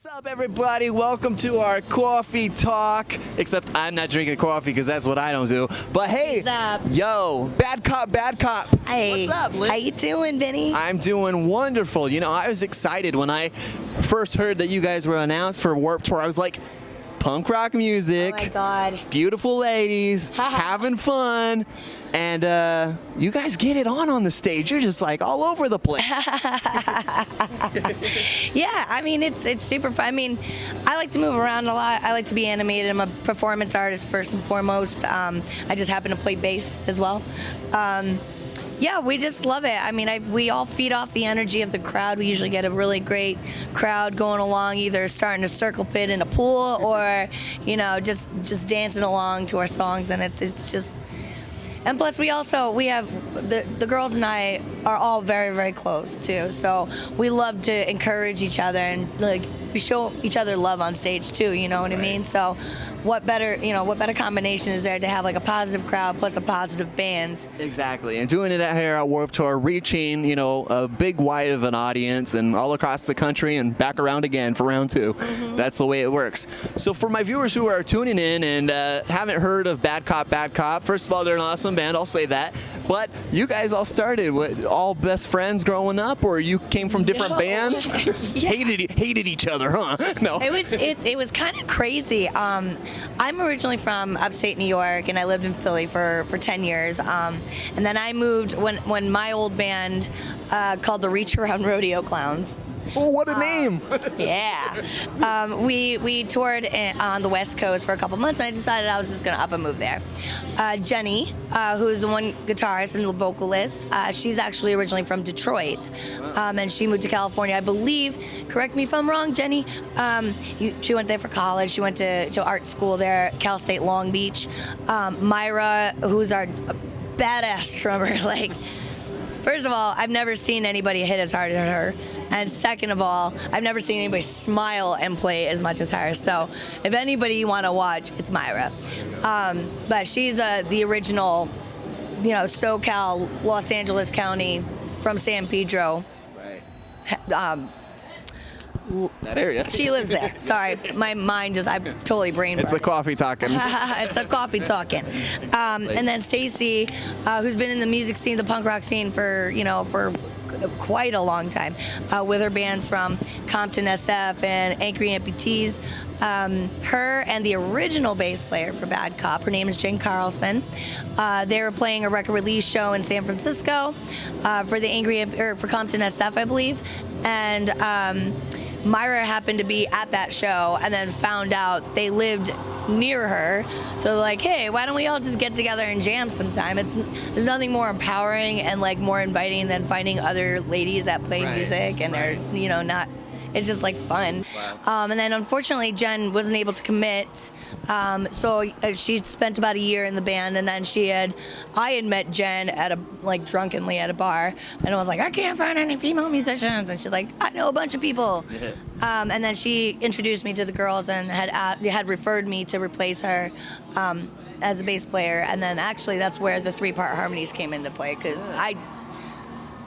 What's up, everybody? Welcome to our coffee talk. Except I'm not drinking coffee because that's what I don't do. But hey, What's up? Yo, bad cop, bad cop. Hey, what's up, Lynn? How you doing, Vinny? I'm doing wonderful. You know, I was excited when I first heard that you guys were announced for Warped Tour. I was like, punk rock music. Oh my God. Beautiful ladies, having fun. And you guys get it on the stage. You're just like all over the place. Yeah, I mean, it's super fun. I mean, I like to move around a lot. I like to be animated. I'm a performance artist first and foremost. I just happen to play bass as well. Yeah, we just love it. I mean, we all feed off the energy of the crowd. We usually get a really great crowd going along, either starting a circle pit in a pool or, you know, just dancing along to our songs. And it's just... And plus, we have the girls and I are all very, very close too. So we love to encourage each other and like we show each other love on stage too. You know what I mean? So what better combination is there to have like a positive crowd plus a positive band? Exactly, and doing it here at Warped Tour, reaching a big wide of an audience and all across the country and back around again for round two. Mm-hmm. That's the way it works. So for my viewers who are tuning in and haven't heard of Bad Cop, Bad Cop, first of all, they're an awesome band. I'll say that. But you guys all started all best friends growing up, or you came from different bands? Yeah. Hated each other, huh? No. It was kind of crazy. I'm originally from upstate New York, and I lived in Philly for 10 years. And then I moved when my old band called the Reach Around Rodeo Clowns. Oh, what a name! Yeah. We toured on the West Coast for a couple months, and I decided I was just going to up and move there. Jenny, who's the one guitarist and the vocalist, she's actually originally from Detroit, and she moved to California, I believe. Correct me if I'm wrong, Jenny. She went there for college. She went to art school there, Cal State Long Beach. Myra, who's our badass drummer, like... First of all, I've never seen anybody hit as hard as her. And second of all, I've never seen anybody smile and play as much as her. So if anybody you want to watch, it's Myra. But she's the original, SoCal, Los Angeles County from San Pedro. Right. That area. She lives there. Sorry, my mind I'm totally brain burned. It's the coffee talking. It's the coffee talking. And then Stacy, who's been in the music scene, the punk rock scene for quite a long time, with her bands from Compton SF and Angry Amputees. Her and the original bass player for Bad Cop, her name is Jen Carlson. They were playing a record release show in San Francisco for Compton SF, I believe, and. Myra happened to be at that show and then found out they lived near her. So like, hey, why don't we all just get together and jam sometime? There's nothing more empowering and like more inviting than finding other ladies that play music and they're, not... It's just like fun. Wow. And then unfortunately Jen wasn't able to commit. So she spent about a year in the band, and then I had met Jen drunkenly at a bar, and I was like, I can't find any female musicians, and she's like, I know a bunch of people. Yeah. And then she introduced me to the girls and had referred me to replace her as a bass player, and then actually that's where the 3-part harmonies came into play, because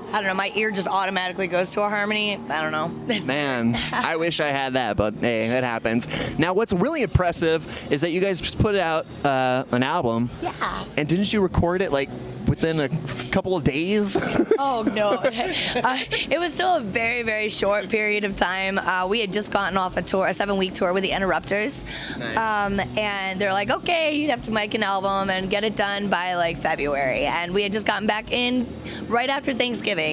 I don't know, my ear just automatically goes to a harmony. I don't know. Man, I wish I had that, but hey, it happens. Now, what's really impressive is that you guys just put out an album. Yeah. And didn't you record it within a couple of days? Oh, no. It was still a very, very short period of time. We had just gotten off a 7-week tour with the Interrupters. Nice. And they're like, okay, you'd have to make an album and get it done by February. And we had just gotten back in right after Thanksgiving.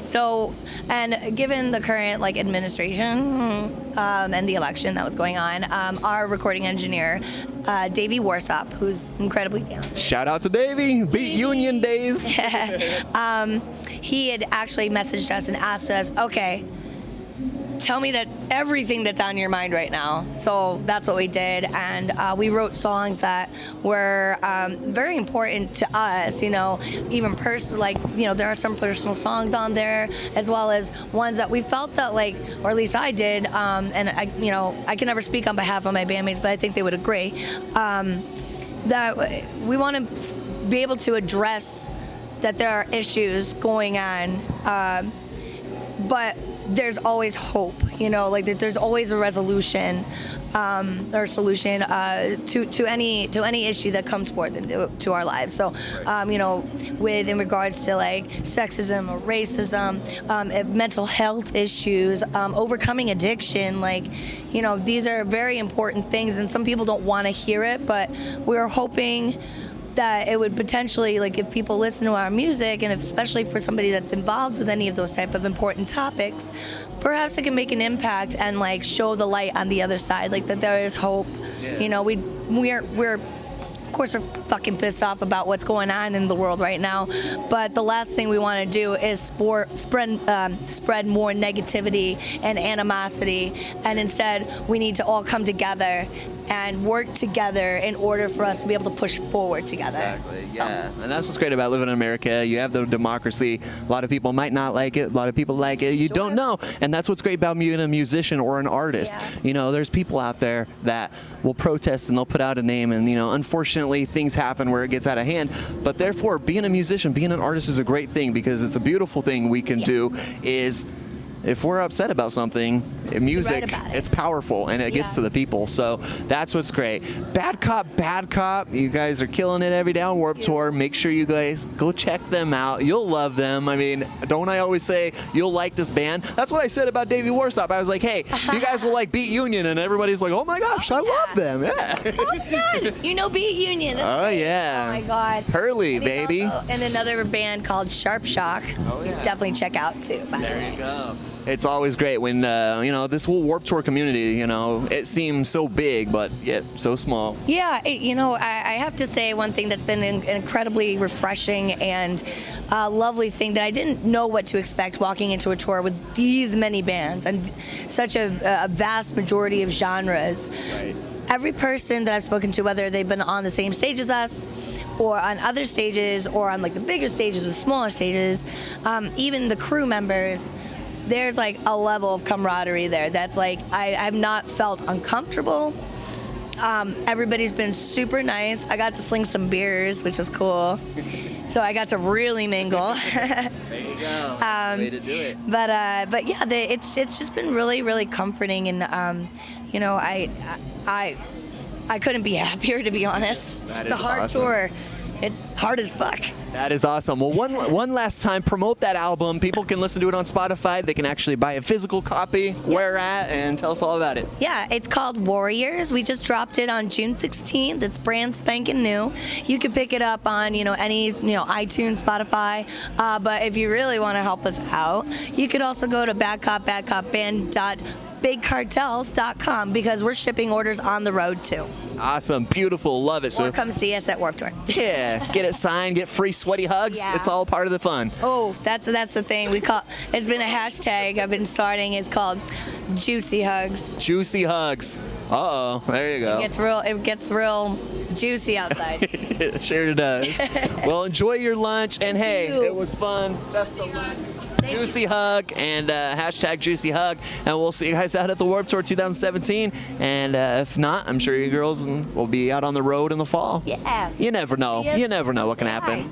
So, and given the current administration and the election that was going on, our recording engineer, Davey Warsop, who's incredibly talented. Shout out to Davey. Beat Union days. He had actually messaged us and asked us, okay, tell me everything that's on your mind right now. So that's what we did, and we wrote songs that were very important to us. Even there are some personal songs on there, as well as ones that we felt that or at least I did. And I can never speak on behalf of my bandmates, but I think they would agree that we want to be able to address that there are issues going on, but there's always hope, you know, like there's always a resolution or solution to any issue that comes forth into our lives. So, you know, in regards to like sexism or racism, mental health issues, overcoming addiction, like, you know, these are very important things, and some people don't want to hear it, but we're hoping that it would potentially, like, if people listen to our music, and especially for somebody that's involved with any of those type of important topics, perhaps it can make an impact and like show the light on the other side, like that there is hope. Yeah. You know, we're of course we're fucking pissed off about what's going on in the world right now, but the last thing we want to do is spread more negativity and animosity, and instead we need to all come together and work together in order for us to be able to push forward together. Exactly, yeah. And that's what's great about living in America. You have the democracy. A lot of people might not like it. A lot of people like it. You don't know. And that's what's great about being a musician or an artist. Yeah. You know, there's people out there that will protest and they'll put out a name, and, you know, unfortunately things happen where it gets out of hand. But therefore, being a musician, being an artist is a great thing, because it's a beautiful thing we can do is, if we're upset about something, music, it's powerful, and it gets to the people. So that's what's great. Bad Cop, you guys are killing it every day on Warped Tour. Make sure you guys go check them out. You'll love them. I mean, don't I always say you'll like this band? That's what I said about Davey Warstop. I was like, hey, you guys will like Beat Union, and everybody's like, oh my gosh, I love them. Yeah. Oh my God, you know Beat Union. That's great. Yeah. Oh my God. Hurley, baby. And another band called Sharp Shock. Oh yeah. You definitely check out too. There you go. It's always great when, you know, this whole Warped Tour community, you know, it seems so big, but yet so small. Yeah, you know, I have to say one thing that's been an incredibly refreshing and lovely thing, that I didn't know what to expect walking into a tour with these many bands and such a vast majority of genres. Right. Every person that I've spoken to, whether they've been on the same stage as us or on other stages or on like the bigger stages or smaller stages, even the crew members, there's like a level of camaraderie there that's like I've not felt uncomfortable. Everybody's been super nice. I got to sling some beers, which was cool. So I got to really mingle. There you go. Way to do it. But yeah, it's just been really, really comforting, and you know, I couldn't be happier, to be honest. It's a hard tour. It's hard as fuck. That is awesome. Well, one last time, promote that album. People can listen to it on Spotify. They can actually buy a physical copy. Where at? And tell us all about it. Yeah, it's called Warriors. We just dropped it on June 16th. It's brand spanking new. You can pick it up on, you know, any, you know, iTunes, Spotify. But if you really want to help us out, you could also go to badcopband.bigcartel.com, because we're shipping orders on the road too. Awesome, beautiful, love it. Or come see us at Warped Tour. Yeah, get it signed, get free sweaty hugs. Yeah. It's all part of the fun. Oh, that's the thing. It's been a hashtag I've been starting. It's called Juicy Hugs. Juicy Hugs. Uh-oh, there you go. It gets real juicy outside. Sure it does. Well, enjoy your lunch, and hey, it was fun. Best of luck. Juicy Hug and hashtag Juicy Hug, and we'll see you guys out at the Warped Tour 2017. And if not, I'm sure you girls will be out on the road in the fall. Yeah. You never know. You never know what can happen.